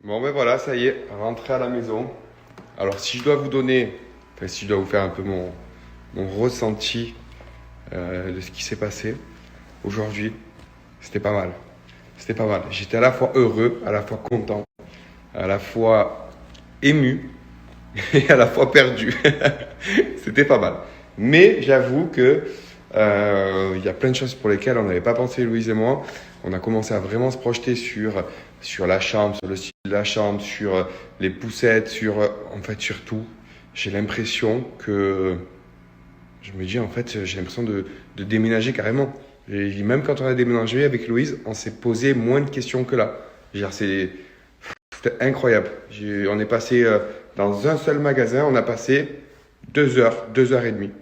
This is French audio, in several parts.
Bon ben voilà, ça y est, rentré à la maison. Alors si je dois vous donner, si je dois vous faire un peu mon ressenti de ce qui s'est passé aujourd'hui, c'était pas mal. C'était pas mal. J'étais à la fois heureux, à la fois content, à la fois ému et à la fois perdu. C'était pas mal. Mais j'avoue que il y a plein de choses pour lesquelles on n'avait pas pensé, Louise et moi. On a commencé à vraiment se projeter sur la chambre, sur le style de la chambre, sur les poussettes, en fait, sur tout. J'ai l'impression que, je me dis, en fait, j'ai l'impression de déménager carrément. Et même quand on a déménagé avec Louise, on s'est posé moins de questions que là. C'était incroyable. On est passé dans un seul magasin, on a passé 2 heures, 2 heures et demie.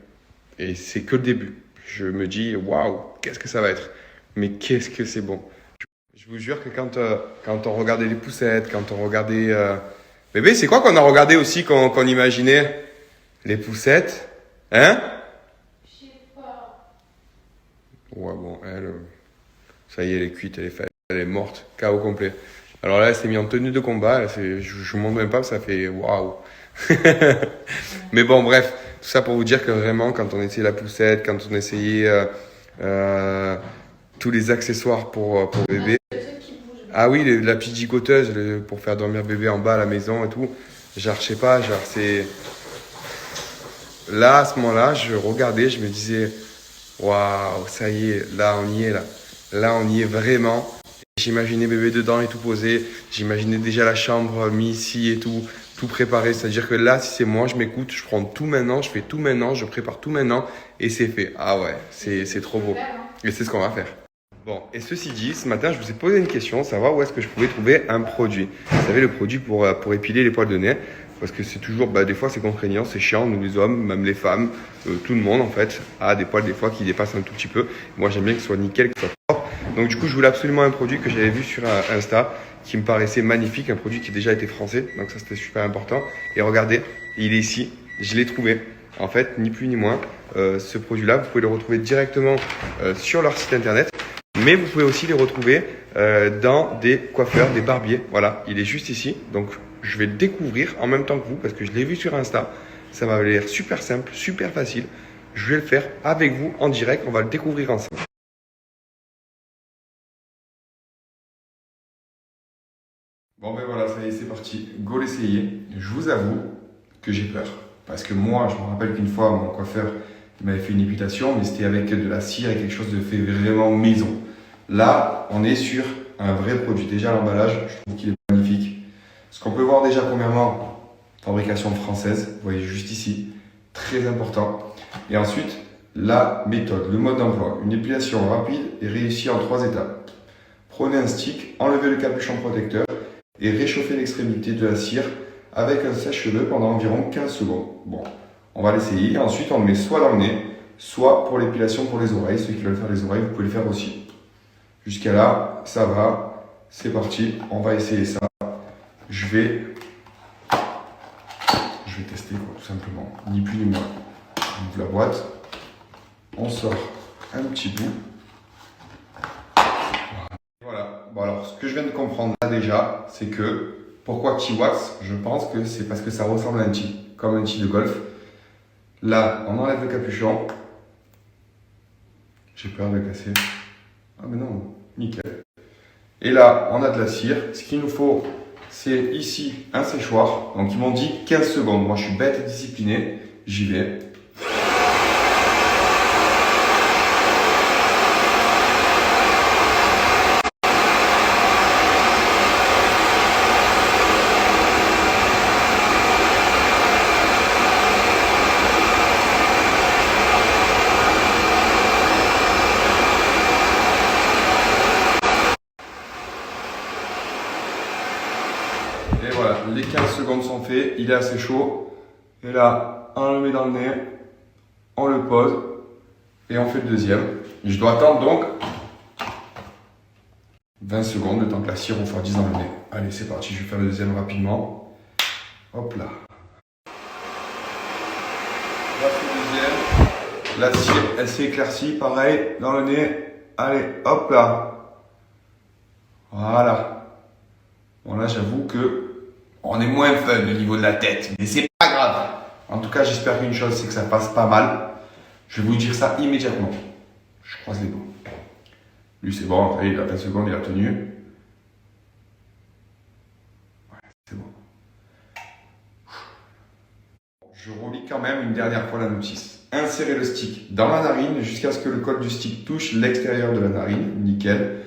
Et c'est que le début. Je me dis, waouh, qu'est-ce que ça va être? Mais qu'est-ce que c'est bon. Je vous jure que quand on regardait les poussettes, quand on regardait... Bébé, c'est quoi qu'on a regardé aussi qu'on imaginait? Les poussettes? Hein? Je sais pas. Ouais, bon, elle... ça y est, elle est cuite, elle est faite, elle est morte, KO complet. Alors là, elle s'est mise en tenue de combat, je vous montre même pas, ça fait waouh. Mais bon, bref, tout ça pour vous dire que vraiment, quand on essayait la poussette, quand on essayait tous les accessoires pour bébé. Le truc qui bouge. Ah oui, la petite gigoteuse pour faire dormir bébé en bas à la maison et tout. Genre, je sais pas, genre c'est... Là, à ce moment-là, je regardais, je me disais, waouh, ça y est, là, on y est, là. Là, on y est vraiment. J'imaginais bébé dedans et tout posé. J'imaginais déjà la chambre mise ici et tout préparé. C'est-à-dire que là, si c'est moi, je m'écoute, je prends tout maintenant, je fais tout maintenant, je prépare tout maintenant et c'est fait. Ah ouais, c'est trop beau. Et c'est ce qu'on va faire. Bon, et ceci dit, ce matin, je vous ai posé une question, savoir où est-ce que je pouvais trouver un produit. Vous savez, le produit pour épiler les poils de nez. Parce que c'est toujours, des fois c'est contraignant, c'est chiant, nous les hommes, même les femmes, tout le monde en fait, a des poils des fois qui dépassent un tout petit peu. Moi j'aime bien que ce soit nickel, que ce soit propre. Donc du coup je voulais absolument un produit que j'avais vu sur Insta, qui me paraissait magnifique, un produit qui déjà était français, donc ça c'était super important. Et regardez, il est ici, je l'ai trouvé. En fait, ni plus ni moins, ce produit-là, vous pouvez le retrouver directement sur leur site internet. Mais vous pouvez aussi les retrouver dans des coiffeurs, des barbiers. Voilà, il est juste ici. Donc, je vais le découvrir en même temps que vous parce que je l'ai vu sur Insta. Ça m'a l'air super simple, super facile. Je vais le faire avec vous en direct. On va le découvrir ensemble. Bon, ben voilà, ça y est, c'est parti. Go l'essayer. Je vous avoue que j'ai peur. Parce que moi, je me rappelle qu'une fois, mon coiffeur m'avait fait une épilation, mais c'était avec de la cire et quelque chose de fait vraiment maison. Là, on est sur un vrai produit. Déjà, l'emballage, je trouve qu'il est magnifique. Ce qu'on peut voir déjà, premièrement, fabrication française. Vous voyez juste ici, très important. Et ensuite, la méthode, le mode d'emploi. Une épilation rapide et réussie en 3 étapes. Prenez un stick, enlevez le capuchon protecteur et réchauffez l'extrémité de la cire avec un sèche-cheveux pendant environ 15 secondes. Bon, on va l'essayer. Ensuite, on le met soit dans le nez, soit pour l'épilation pour les oreilles. Ceux qui veulent faire les oreilles, vous pouvez le faire aussi. Jusqu'à là, ça va. C'est parti. On va essayer ça. Je vais tester, quoi, tout simplement. Ni plus ni moins. On ouvre la boîte. On sort un petit bout. Voilà. Bon, alors, ce que je viens de comprendre là déjà, c'est que pourquoi T-Wax, je pense que c'est parce que ça ressemble à un tee, comme un tee de golf. Là, on enlève le capuchon. J'ai peur de le casser. Ah mais non, nickel. Et là, on a de la cire. Ce qu'il nous faut, c'est ici un séchoir. Donc ils m'ont dit 15 secondes. Moi, je suis bête et discipliné. J'y vais. Et voilà, les 15 secondes sont faits, il est assez chaud. Et là, on le met dans le nez, on le pose et on fait le deuxième. Je dois attendre donc 20 secondes, le temps que la cire refroidisse dans le nez. Allez, c'est parti, je vais faire le deuxième rapidement. Hop là. Là, c'est le deuxième. La cire, elle s'est éclaircie, pareil, dans le nez. Allez, hop là. Voilà. Bon là, j'avoue que on est moins fun au niveau de la tête, mais c'est pas grave. En tout cas, j'espère qu'une chose, c'est que ça passe pas mal. Je vais vous dire ça immédiatement. Je croise les doigts. Lui, c'est bon, il a 20 secondes, il a tenu. Ouais, c'est bon. Je relis quand même une dernière fois la notice. Insérez le stick dans la narine jusqu'à ce que le col du stick touche l'extérieur de la narine. Nickel.